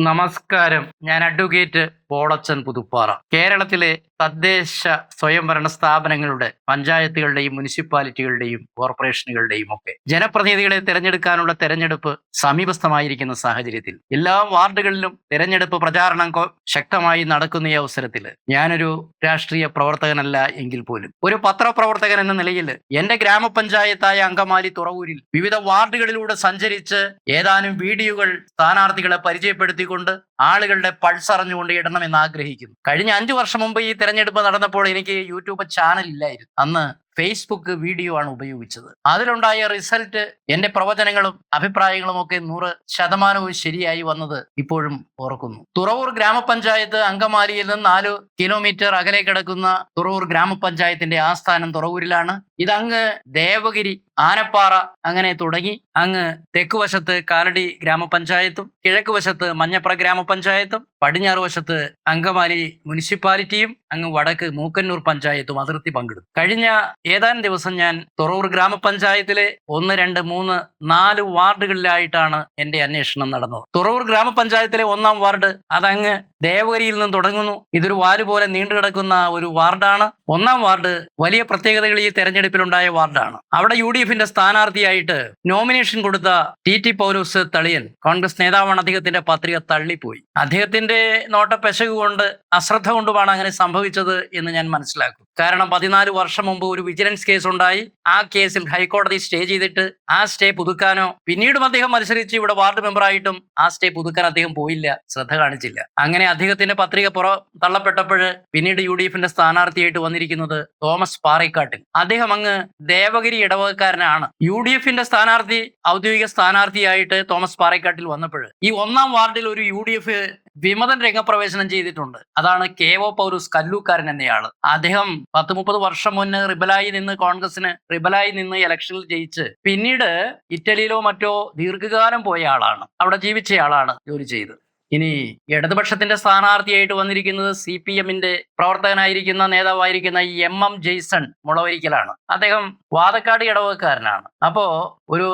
നമസ്കാരം. ഞാൻ അഡ്വക്കേറ്റ് പോളച്ചൻ പുതുപ്പാറ. കേരളത്തിലെ തദ്ദേശ സ്വയംഭരണ സ്ഥാപനങ്ങളുടെ പഞ്ചായത്തുകളുടെയും മുനിസിപ്പാലിറ്റികളുടെയും കോർപ്പറേഷനുകളുടെയും ഒക്കെ ജനപ്രതിനിധികളെ തെരഞ്ഞെടുക്കാനുള്ള തെരഞ്ഞെടുപ്പ് സമീപസ്ഥമായിരിക്കുന്ന സാഹചര്യത്തിൽ എല്ലാ വാർഡുകളിലും തെരഞ്ഞെടുപ്പ് പ്രചാരണം ശക്തമായി നടക്കുന്ന ഈ അവസരത്തിൽ ഞാനൊരു രാഷ്ട്രീയ പ്രവർത്തകനല്ല എങ്കിൽ പോലും ഒരു പത്രപ്രവർത്തകൻ എന്ന നിലയിൽ എന്റെ ഗ്രാമപഞ്ചായത്തായ അങ്കമാലി തുറവൂരിൽ വിവിധ വാർഡുകളിലൂടെ സഞ്ചരിച്ച് ഏതാനും വീഡിയോകൾ സ്ഥാനാർത്ഥികളെ പരിചയപ്പെടുത്തിക്കൊണ്ട് ആളുകളുടെ പൾസ് അറിഞ്ഞുകൊണ്ട് ഇടണമെന്ന് ആഗ്രഹിക്കുന്നു. കഴിഞ്ഞ 5 വർഷം മുമ്പ് ഈ തെരഞ്ഞെടുപ്പ് നടന്നപ്പോൾ എനിക്ക് യൂട്യൂബ് ചാനൽ ഇല്ലായിരുന്നു. അന്ന് ഫേസ്ബുക്ക് വീഡിയോ ആണ് ഉപയോഗിച്ചത്. അതിലുണ്ടായ റിസൾട്ട് എന്റെ പ്രവചനങ്ങളും അഭിപ്രായങ്ങളും ഒക്കെ 100% ശരിയായി വന്നത് ഇപ്പോഴും ഓർക്കുന്നു. തുറവൂർ ഗ്രാമപഞ്ചായത്ത് അങ്കമാലിയിൽ നിന്ന് 4 കിലോമീറ്റർ അകലെ കിടക്കുന്ന തുറവൂർ ഗ്രാമപഞ്ചായത്തിന്റെ ആസ്ഥാനം തുറവൂരിലാണ്. ഇതങ്ങ് ദേവഗിരി, ആനപ്പാറ അങ്ങനെ തുടങ്ങി അങ്ങ് തെക്കുവശത്ത് കാലടി ഗ്രാമപഞ്ചായത്തും കിഴക്ക് വശത്ത് മഞ്ഞപ്ര ഗ്രാമപഞ്ചായത്തും പടിഞ്ഞാറ് വശത്ത് അങ്കമാലി മുനിസിപ്പാലിറ്റിയും അങ്ങ് വടക്ക് മൂക്കന്നൂർ പഞ്ചായത്തും അതിർത്തി പങ്കിടും. കഴിഞ്ഞ ഏതാനും ദിവസം ഞാൻ തുറവൂർ ഗ്രാമപഞ്ചായത്തിലെ 1, 2, 3, 4 വാർഡുകളിലായിട്ടാണ് എന്റെ അന്വേഷണം നടന്നത്. തുറവൂർ ഗ്രാമപഞ്ചായത്തിലെ 1-ാം വാർഡ് അതങ്ങ് ദേവഗിരിയിൽ നിന്ന് തുടങ്ങുന്നു. ഇതൊരു വാല് പോലെ നീണ്ടു കിടക്കുന്ന ഒരു വാർഡാണ്. 1-ാം വാർഡ് വലിയ പ്രത്യേകതകൾ ഈ തെരഞ്ഞെടുപ്പിലുണ്ടായ വാർഡാണ്. അവിടെ UDFന്റെ സ്ഥാനാർത്ഥിയായിട്ട് നോമിനേഷൻ കൊടുത്ത TT പൗലോസ് തളിയൻ കോൺഗ്രസ് നേതാവാണ്. അദ്ദേഹത്തിന്റെ പത്രിക തള്ളിപ്പോയി. അദ്ദേഹത്തിന്റെ നോട്ടപ്പെശക് കൊണ്ട്, അശ്രദ്ധ കൊണ്ടുമാണ് അങ്ങനെ സംഭവിച്ചത് എന്ന് ഞാൻ മനസ്സിലാക്കും. കാരണം 14 വർഷം മുമ്പ് ഒരു വിജിലൻസ് കേസ് ഉണ്ടായി. ആ കേസിൽ ഹൈക്കോടതി സ്റ്റേ ചെയ്തിട്ട് ആ സ്റ്റേ പുതുക്കാനോ, പിന്നീടും അദ്ദേഹം മത്സരിച്ച് ഇവിടെ വാർഡ് മെമ്പറായിട്ടും ആ സ്റ്റേ പുതുക്കാൻ അദ്ദേഹം പോയില്ല, ശ്രദ്ധ കാണിച്ചില്ല. അങ്ങനെ അദ്ദേഹത്തിന്റെ പത്രിക തള്ളപ്പെട്ടപ്പോൾ പിന്നീട് UDFന്റെ സ്ഥാനാർത്ഥിയായിട്ട് വന്നിരിക്കുന്നത് തോമസ് പാറേക്കാട്ടിൽ. അദ്ദേഹം അങ്ങ് ദേവഗിരി ഇടവകക്കാരനാണ്. UDFന്റെ സ്ഥാനാർത്ഥി, ഔദ്യോഗിക സ്ഥാനാർത്ഥിയായിട്ട് തോമസ് പാറേക്കാട്ടിൽ വന്നപ്പോൾ ഈ 1-ാം വാർഡിൽ ഒരു UDF വിമതൻ രംഗപ്രവേശനം ചെയ്തിട്ടുണ്ട്. അതാണ് KO പൗലോസ് കല്ലൂക്കാരൻ എന്നയാള്. അദ്ദേഹം 10-30 വർഷം മുന്നേ കോൺഗ്രസിന് റിബലായി നിന്ന് ഇലക്ഷനിൽ ജയിച്ച് പിന്നീട് ഇറ്റലിയിലോ മറ്റോ ദീർഘകാലം പോയ ആളാണ്. അവിടെ ജീവിച്ചയാളാണ്, ജോലി ചെയ്ത്. ഇനി ഇടതുപക്ഷത്തിന്റെ സ്ഥാനാർത്ഥിയായിട്ട് വന്നിരിക്കുന്നത് CPMന്റെ പ്രവർത്തകനായിരിക്കുന്ന നേതാവായിരിക്കുന്ന MM ജെയ്സൺ മുളവരിക്കലാണ്. അദ്ദേഹം വാതക്കാട് ഇടവകക്കാരനാണ്. അപ്പോ ഒരു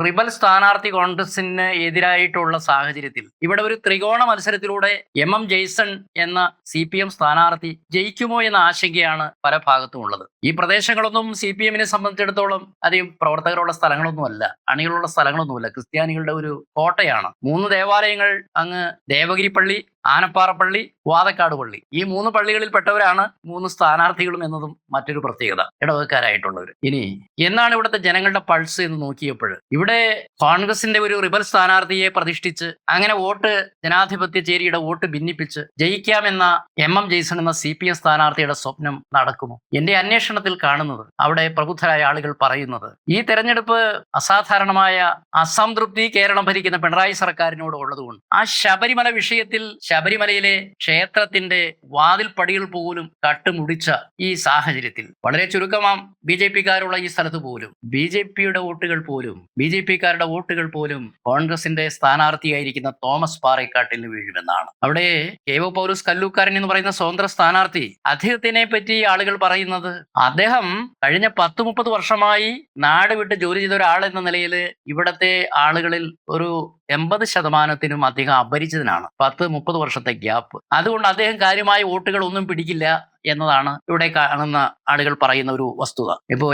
റിബൽ സ്ഥാനാർത്ഥി കോൺഗ്രസിന് എതിരായിട്ടുള്ള സാഹചര്യത്തിൽ ഇവിടെ ഒരു ത്രികോണ മത്സരത്തിലൂടെ MM ജെയ്സൺ എന്ന CPM സ്ഥാനാർത്ഥി ജയിക്കുമോ എന്ന ആശങ്കയാണ് പല ഭാഗത്തും ഉള്ളത്. ഈ പ്രദേശങ്ങളൊന്നും CPMനെ സംബന്ധിച്ചിടത്തോളം അധികം പ്രവർത്തകരുള്ള സ്ഥലങ്ങളൊന്നുമല്ല, അണികളുള്ള സ്ഥലങ്ങളൊന്നുമല്ല. ക്രിസ്ത്യാനികളുടെ ഒരു കോട്ടയാണ്. 3 ദേവാലയങ്ങൾ അങ്ങ് ദേവഗിരി പള്ളി, ആനപ്പാറ പള്ളി, വാതക്കാട് പള്ളി, ഈ 3 പള്ളികളിൽ പെട്ടവരാണ് 3 സ്ഥാനാർത്ഥികളും എന്നതും മറ്റൊരു പ്രത്യേകത, ഇടവകക്കാരായിട്ടുള്ളവർ. ഇനി എന്നാണ് ഇവിടുത്തെ ജനങ്ങളുടെ പൾസ് എന്ന് നോക്കിയപ്പോൾ ഇവിടെ കോൺഗ്രസിന്റെ ഒരു റിബൽ സ്ഥാനാർത്ഥിയെ പ്രതിഷ്ഠിച്ച് അങ്ങനെ വോട്ട്, ജനാധിപത്യ ചേരിയുടെ വോട്ട് ഭിന്നിപ്പിച്ച് ജയിക്കാമെന്ന MM ജെയ്സൺ എന്ന CPM സ്ഥാനാർത്ഥിയുടെ സ്വപ്നം നടക്കുമോ? എന്റെ അന്വേഷണത്തിൽ കാണുന്നത്, അവിടെ പ്രബുദ്ധരായ ആളുകൾ പറയുന്നത്, ഈ തെരഞ്ഞെടുപ്പ് അസാധാരണമായ അസംതൃപ്തി കേരളം ഭരിക്കുന്ന പിണറായി സർക്കാരിനോട് ഉള്ളതുകൊണ്ട് ആ ശബരിമല വിഷയത്തിൽ ശബരിമലയിലെ ക്ഷേത്രത്തിന്റെ വാതിൽപ്പടികൾ പോലും കട്ടുമുടിച്ച ഈ സാഹചര്യത്തിൽ വളരെ ചുരുക്കമാം BJPക്കാരുള്ള ഈ സ്ഥലത്ത് പോലും BJPയുടെ വോട്ടുകൾ പോലും കോൺഗ്രസിന്റെ സ്ഥാനാർത്ഥിയായിരിക്കുന്ന തോമസ് പാറേക്കാട്ടിൽ വീഴുമെന്നാണ്. അവിടെ KO പൗലോസ് കല്ലൂക്കാരൻ എന്ന് പറയുന്ന സ്വതന്ത്ര സ്ഥാനാർത്ഥി, അദ്ദേഹത്തിനെ പറ്റി ആളുകൾ പറയുന്നത്, അദ്ദേഹം കഴിഞ്ഞ 10-30 വർഷമായി നാട് വിട്ട് ജോലി ചെയ്ത ഒരാൾ എന്ന നിലയിൽ ഇവിടത്തെ ആളുകളിൽ ഒരു 80% അധികം അപരിചിതനാണ്. 10-30 വർഷത്തെ ഗ്യാപ്പ്. അതുകൊണ്ട് അദ്ദേഹം കാര്യമായ വോട്ടുകൾ ഒന്നും പിടിക്കില്ല എന്നതാണ് ഇവിടെ കാണുന്ന ആളുകൾ പറയുന്ന ഒരു വസ്തുത. ഇപ്പോ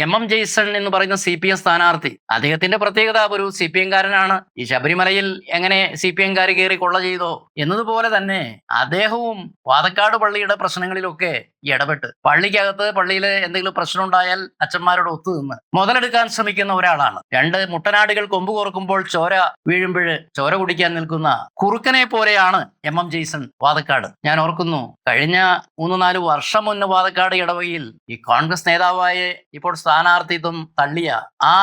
MM ജെയ്സൺ എന്ന് പറയുന്ന CPM സ്ഥാനാർത്ഥി, അദ്ദേഹത്തിന്റെ പ്രത്യേകത ഒരു CPMകാരനാണ്. ഈ ശബരിമലയിൽ എങ്ങനെ CPMകാർ കയറി കൊള്ള ചെയ്തോ എന്നതുപോലെ തന്നെ അദ്ദേഹവും വാതക്കാട് പള്ളിയുടെ പ്രശ്നങ്ങളിലൊക്കെ ഇടപെട്ട് പള്ളിയിൽ എന്തെങ്കിലും പ്രശ്നം ഉണ്ടായാൽ അച്ഛന്മാരോട് ഒത്തുനിന്ന് മുതലെടുക്കാൻ ശ്രമിക്കുന്ന ഒരാളാണ്. 2 മുട്ടനാടുകൾ കൊമ്പ് കോർക്കുമ്പോൾ ചോര വീഴുമ്പോൾ ചോര കുടിക്കാൻ നിൽക്കുന്ന കുറുക്കനെ പോലെയാണ് MM ജെയ്സൺ വാതക്കാട്. ഞാൻ ഓർക്കുന്നു, കഴിഞ്ഞ 3-4 വർഷം മുന്നേ വാതക്കാട് ഇടവകയിൽ ഈ കോൺഗ്രസ് നേതാവായ ഇപ്പോൾ സ്ഥാനാർത്ഥിത്വം തള്ളിയ ആ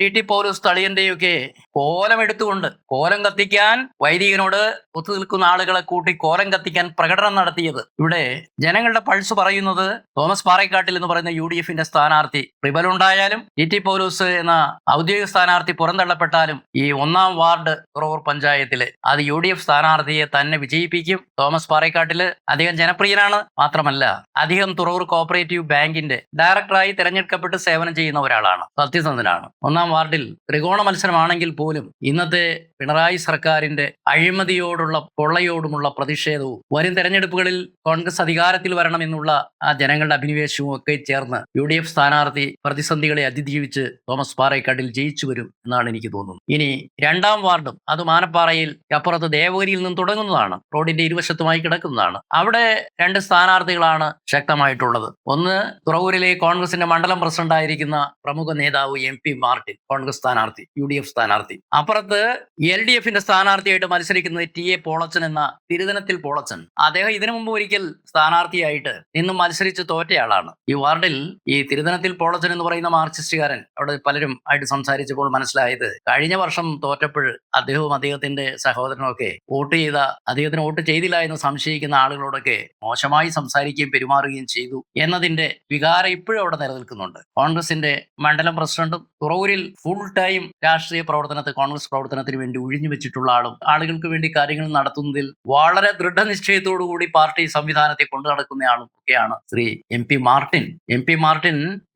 TT പൗലോസ് തളിയന്റെയൊക്കെ കോലം എടുത്തുകൊണ്ട് കോലം കത്തിക്കാൻ വൈദികനോട് ഒത്തുനിൽക്കുന്ന ആളുകളെ കൂട്ടി കോലം കത്തിക്കാൻ പ്രകടനം നടത്തിയത്. ഇവിടെ ജനങ്ങളുടെ പൾസ് പറയുന്നത്, തോമസ് പാറേക്കാട്ടിൽ എന്ന് പറയുന്ന UDFന്റെ സ്ഥാനാർത്ഥി റിബലുണ്ടായാലും TT പൗലോസ് എന്ന ഔദ്യോഗിക സ്ഥാനാർത്ഥി പുറന്തള്ളപ്പെട്ടാലും ഈ 1-ാം വാർഡ് തുറവൂർ പഞ്ചായത്തില് അത് UDF സ്ഥാനാർത്ഥിയെ തന്നെ വിജയിപ്പിക്കും. തോമസ് പാറേക്കാട്ടില് അധികം ജനപ്രിയനാണ്. മാത്രമല്ല അദ്ദേഹം തുറവൂർ കോപ്പറേറ്റീവ് ബാങ്കിന്റെ ഡയറക്ടറായി തെരഞ്ഞെടുക്കപ്പെട്ട് സേവനം ചെയ്യുന്ന ഒരാളാണ്. സത്യസന്ധനാണ്. ഒന്നാം വാർഡിൽ ത്രികോണ മത്സരമാണെങ്കിൽ പോലും ഇന്നത്തെ പിണറായി സർക്കാരിന്റെ അഴിമതിയോടുള്ള കൊള്ളയോടുമുള്ള പ്രതിഷേധവും വരും തെരഞ്ഞെടുപ്പുകളിൽ കോൺഗ്രസ് അധികാരത്തിൽ വരണമെന്നുള്ള ആ ജനങ്ങളുടെ അഭിനിവേശവും ഒക്കെ ചേർന്ന് UDF സ്ഥാനാർത്ഥി പ്രതിസന്ധികളെ അതിജീവിച്ച് തോമസ് പാറേക്കാട്ടിൽ ജയിച്ചു വരും എന്നാണ് എനിക്ക് തോന്നുന്നത്. ഇനി രണ്ടാം വാർഡും അത് മാനപ്പാറയിൽ അപ്പുറത്ത് ദേവഗിരിയിൽ നിന്നും തുടങ്ങുന്നതാണ്. റോഡിന്റെ ഇരുവശത്തുമായി കിടക്കുന്നതാണ്. അവിടെ രണ്ട് സ്ഥാനാർത്ഥികളാണ് ശക്തമായിട്ടുള്ളത്. ഒന്ന് തുറവൂരിലെ കോൺഗ്രസിന്റെ മണ്ഡലം പ്രസിഡന്റായിരിക്കുന്ന പ്രമുഖ നേതാവ് MP മാർട്ടിൻ, കോൺഗ്രസ് സ്ഥാനാർത്ഥി, UDF സ്ഥാനാർത്ഥി. അപ്പുറത്ത് LDFന്റെ സ്ഥാനാർത്ഥിയായിട്ട് മത്സരിക്കുന്നത് TA പോളച്ചൻ എന്ന തിരുതനത്തിൽ പോളച്ചൻ. അദ്ദേഹം ഇതിനു മുമ്പ് ഒരിക്കൽ സ്ഥാനാർത്ഥിയായിട്ട് നിന്നും മത്സരിച്ച് തോറ്റയാളാണ്. ഈ വാർഡിൽ ഈ തിരുതനത്തിൽ പോളച്ചൻ എന്ന് പറയുന്ന മാർക്സിസ്റ്റുകാരൻ, അവിടെ പലരും ആയിട്ട് സംസാരിച്ചപ്പോൾ മനസ്സിലായത് കഴിഞ്ഞ വർഷം തോറ്റപ്പോൾ അദ്ദേഹവും അദ്ദേഹത്തിന്റെ സഹോദരനും ഒക്കെ അദ്ദേഹത്തിന് വോട്ട് ചെയ്തില്ല എന്ന് സംശയിക്കുന്ന ആളുകളോടൊക്കെ മോശമായി സംസാരിക്കുകയും പെരുമാറുകയും ചെയ്തു എന്നതിന്റെ വികാരം ഇപ്പോഴും അവിടെ നിലനിൽക്കുന്നുണ്ട്. കോൺഗ്രസിന്റെ മണ്ഡലം പ്രസിഡന്റും തുറവൂരിൽ ഫുൾ ടൈം രാഷ്ട്രീയ കോൺഗ്രസ് പ്രവർത്തനത്തിന് വേണ്ടി ഒഴിഞ്ഞു വെച്ചിട്ടുള്ള ആളുകൾക്ക് വേണ്ടി കാര്യങ്ങൾ നടത്തുന്നതിൽ വളരെ ദൃഢനിശ്ചയത്തോടുകൂടി പാർട്ടി സംവിധാനത്തെ കൊണ്ടു നടക്കുന്നയാളും ഒക്കെയാണ് ശ്രീ MP മാർട്ടിൻ.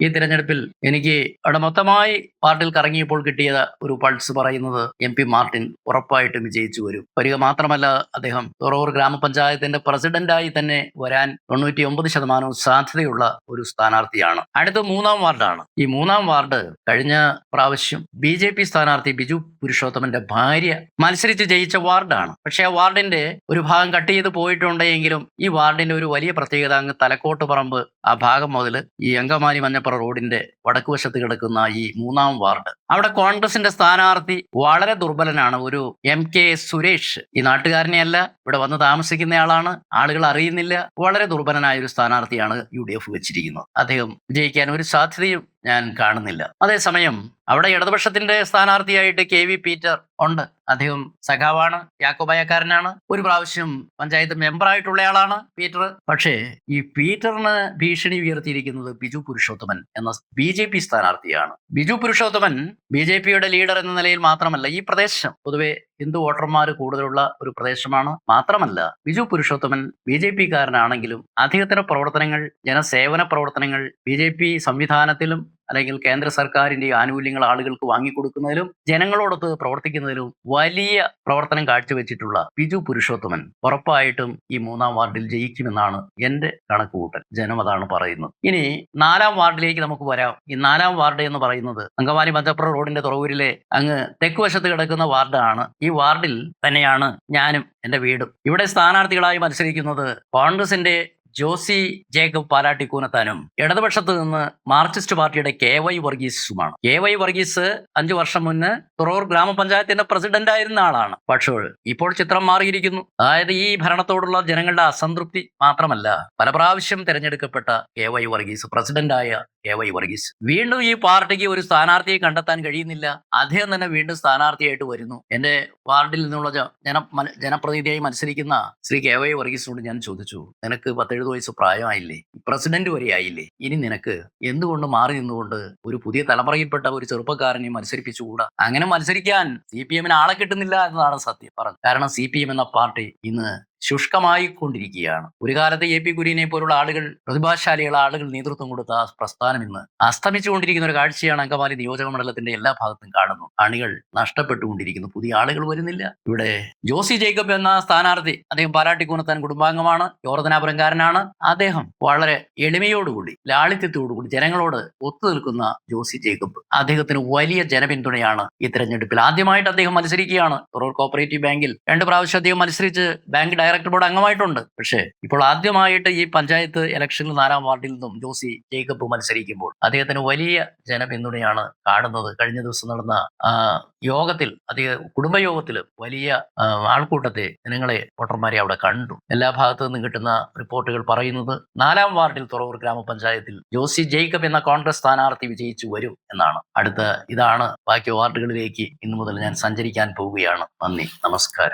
ഈ തിരഞ്ഞെടുപ്പിൽ എനിക്ക് അവിടെ മൊത്തമായി പാർട്ടിയിൽ കറങ്ങിയപ്പോൾ കിട്ടിയ ഒരു പൾസ് പറയുന്നത് MP മാർട്ടിൻ ഉറപ്പായിട്ടും വിജയിച്ചു വരിക മാത്രമല്ല, അദ്ദേഹം തുറവൂർ ഗ്രാമപഞ്ചായത്തിന്റെ പ്രസിഡന്റായി തന്നെ വരാൻ 99% സാധ്യതയുള്ള ഒരു സ്ഥാനാർത്ഥിയാണ്. അടുത്ത മൂന്നാം വാർഡാണ്. ഈ മൂന്നാം വാർഡ് കഴിഞ്ഞ പ്രാവശ്യം BJP സ്ഥാനാർത്ഥി ബിജു പുരുഷോത്തമന്റെ ഭാര്യ മത്സരിച്ച് ജയിച്ച വാർഡാണ്. പക്ഷെ ആ വാർഡിന്റെ ഒരു ഭാഗം കട്ട് ചെയ്ത് പോയിട്ടുണ്ടെങ്കിലും ഈ വാർഡിന്റെ ഒരു വലിയ പ്രത്യേകത അങ്ങ് തലക്കോട്ട് പറമ്പ് ആ ഭാഗം മുതൽ ഈ അങ്കമാലി മഞ്ഞപ്പുറ റോഡിന്റെ വടക്കുവശത്ത് കിടക്കുന്ന ഈ മൂന്നാം വാർഡ്, അവിടെ കോൺഗ്രസിന്റെ സ്ഥാനാർത്ഥി വളരെ ദുർബലനാണ്. ഒരു MK സുരേഷ്, ഈ നാട്ടുകാരനെയല്ല, ഇവിടെ വന്ന് താമസിക്കുന്നയാളാണ്, ആളുകൾ അറിയുന്നില്ല. വളരെ ദുർബലനായ ഒരു സ്ഥാനാർത്ഥിയാണ് UDF വെച്ചിരിക്കുന്നത്. അദ്ദേഹം വിജയിക്കാൻ ഒരു സാധ്യതയും ഞാൻ കാണുന്നില്ല. അതേസമയം അവിടെ ഇടതുപക്ഷത്തിന്റെ സ്ഥാനാർത്ഥിയായിട്ട് KV പീറ്റർ ഉണ്ട്. അദ്ദേഹം സഖാവാണ്, യാക്കോബായക്കാരനാണ്, ഒരു പ്രാവശ്യം പഞ്ചായത്ത് മെമ്പറായിട്ടുള്ളയാളാണ് പീറ്റർ. പക്ഷേ ഈ പീറ്ററിന് ഭീഷണി ഉയർത്തിയിരിക്കുന്നത് ബിജു പുരുഷോത്തമൻ എന്ന BJP സ്ഥാനാർത്ഥിയാണ്. ബിജു പുരുഷോത്തമൻ BJPയുടെ ലീഡർ എന്ന നിലയിൽ മാത്രമല്ല, ഈ പ്രദേശം പൊതുവെ ഹിന്ദു വോട്ടർമാർ കൂടുതലുള്ള ഒരു പ്രദേശമാണ്. മാത്രമല്ല ബിജു പുരുഷോത്തമൻ BJPക്കാരനാണെങ്കിലും അദ്ദേഹത്തിന്റെ പ്രവർത്തനങ്ങൾ, ജനസേവന പ്രവർത്തനങ്ങൾ BJP സംവിധാനത്തിലും അല്ലെങ്കിൽ കേന്ദ്ര സർക്കാരിന്റെ ആനുകൂല്യങ്ങൾ ആളുകൾക്ക് വാങ്ങിക്കൊടുക്കുന്നതിലും ജനങ്ങളോടൊത്ത് പ്രവർത്തിക്കുന്നതിലും വലിയ പ്രവർത്തനം കാഴ്ചവെച്ചിട്ടുള്ള ബിജു പുരുഷോത്തമൻ ഉറപ്പായിട്ടും ഈ മൂന്നാം വാർഡിൽ ജയിക്കുമെന്നാണ് എന്റെ കണക്കുകൂട്ടൽ. ജനം അതാണ് പറയുന്നത്. ഇനി നാലാം വാർഡിലേക്ക് നമുക്ക് വരാം. ഈ നാലാം വാർഡ് എന്ന് പറയുന്നത് അങ്കമാലി മഞ്ഞപ്പുറ റോഡിന്റെ തുറവൂരിലെ അങ്ങ് തെക്കുവശത്ത് കിടക്കുന്ന വാർഡാണ്. ഈ വാർഡിൽ തന്നെയാണ് ഞാനും എന്റെ വീടും. ഇവിടെ സ്ഥാനാർത്ഥികളായി മത്സരിക്കുന്നത് കോൺഗ്രസിന്റെ ജോസി ജേക്കബ് പാലാട്ടിക്കൂനത്താനും ഇടതുപക്ഷത്ത് നിന്ന് മാർക്സിസ്റ്റ് പാർട്ടിയുടെ KY വർഗീസുമാണ്. KY വർഗീസ് 5 വർഷം മുന്ന് തുറവൂർ ഗ്രാമപഞ്ചായത്തിന്റെ പ്രസിഡന്റ് ആയിരുന്ന ആളാണ്. പക്ഷേ ഇപ്പോൾ ചിത്രം മാറിയിരിക്കുന്നു. അതായത് ഈ ഭരണത്തോടുള്ള ജനങ്ങളുടെ അസംതൃപ്തി മാത്രമല്ല, പല പ്രാവശ്യം തിരഞ്ഞെടുക്കപ്പെട്ട KY വർഗീസ്, പ്രസിഡന്റായ KY വർഗീസ് വീണ്ടും ഈ പാർട്ടിക്ക് ഒരു സ്ഥാനാർത്ഥിയെ കണ്ടെത്താൻ കഴിയുന്നില്ല. അദ്ദേഹം തന്നെ വീണ്ടും സ്ഥാനാർത്ഥിയായിട്ട് വരുന്നു. എന്റെ വാർഡിൽ നിന്നുള്ള ജനപ്രതിനിധിയായി മത്സരിക്കുന്ന ശ്രീ KY വർഗീസിനോട് ഞാൻ ചോദിച്ചു, നിനക്ക് 17 വയസ്സ് പ്രായമായില്ലേ, പ്രസിഡന്റ് വരെ ആയില്ലേ, ഇനി നിനക്ക് എന്തുകൊണ്ട് മാറി നിന്നുകൊണ്ട് ഒരു പുതിയ തലമുറയിൽപ്പെട്ട ഒരു ചെറുപ്പക്കാരനെ മത്സരിപ്പിച്ചുകൂടാ? അങ്ങനെ മത്സരിക്കാൻ CPM ആളെ കിട്ടുന്നില്ല എന്നതാണ് സത്യം പറഞ്ഞത്. കാരണം CPM എന്ന പാർട്ടി ഇന്ന് ശുഷ്കമായിക്കൊണ്ടിരിക്കുകയാണ്. ഒരു കാലത്ത് AP കുര്യനെ പോലുള്ള ആളുകൾ, പ്രതിഭാശാലികളെ ആളുകൾ നേതൃത്വം കൊടുത്ത ആ പ്രസ്ഥാനം ഇന്ന് അസ്തമിച്ചുകൊണ്ടിരിക്കുന്ന ഒരു കാഴ്ചയാണ് അങ്കമാലി നിയോജക മണ്ഡലത്തിന്റെ എല്ലാ ഭാഗത്തും കാണുന്നു. അണികൾ നഷ്ടപ്പെട്ടുകൊണ്ടിരിക്കുന്നു, പുതിയ ആളുകൾ വരുന്നില്ല. ഇവിടെ ജോസി ജേക്കബ് എന്ന സ്ഥാനാർത്ഥി, അദ്ദേഹം പാലാട്ടിക്കൂനത്താൻ കുടുംബാംഗമാണ്, യോർദനാപുരംകാരനാണ്. അദ്ദേഹം വളരെ എളിമയോടുകൂടി, ലാളിത്യത്തോടുകൂടി ജനങ്ങളോട് ഒത്തുനിൽക്കുന്ന ജോസി ജേക്കബ്, അദ്ദേഹത്തിന് വലിയ ജനപിന്തുണയാണ് ഈ തെരഞ്ഞെടുപ്പിൽ. ആദ്യമായിട്ട് അദ്ദേഹം മത്സരിക്കുകയാണ്. തുറവൂർ കോപ്പറേറ്റീവ് ബാങ്കിൽ 2 പ്രാവശ്യം അദ്ദേഹം മത്സരിച്ച് ബാങ്ക് ഡയറക്ടർ ബോർഡ് അംഗമായിട്ടുണ്ട്. പക്ഷേ ഇപ്പോൾ ആദ്യമായിട്ട് ഈ പഞ്ചായത്ത് ഇലക്ഷനിൽ 4ാം വാർഡിൽ നിന്നും ജോസി ജേക്കബ് മത്സരിക്കുമ്പോൾ അദ്ദേഹത്തിന് വലിയ ജനപിന്തുണയാണ് കാണുന്നത്. കഴിഞ്ഞ ദിവസം നടന്ന യോഗത്തിൽ, കുടുംബയോഗത്തിൽ വലിയ ആൾക്കൂട്ടത്തെ, ജനങ്ങളെ, വോട്ടർമാരെ അവിടെ കണ്ടു. എല്ലാ ഭാഗത്തു നിന്നും കിട്ടുന്ന റിപ്പോർട്ടുകൾ പറയുന്നത് 4ാം വാർഡിൽ തുറവൂർ ഗ്രാമപഞ്ചായത്തിൽ ജോസി ജേക്കബ് എന്ന കോൺഗ്രസ് സ്ഥാനാർത്ഥി വിജയിച്ചു വരും എന്നാണ്. ഇതാണ് ബാക്കി വാർഡുകളിലേക്ക് ഇന്നു മുതൽ ഞാൻ സഞ്ചരിക്കാൻ പോവുകയാണ്. നന്ദി, നമസ്കാരം.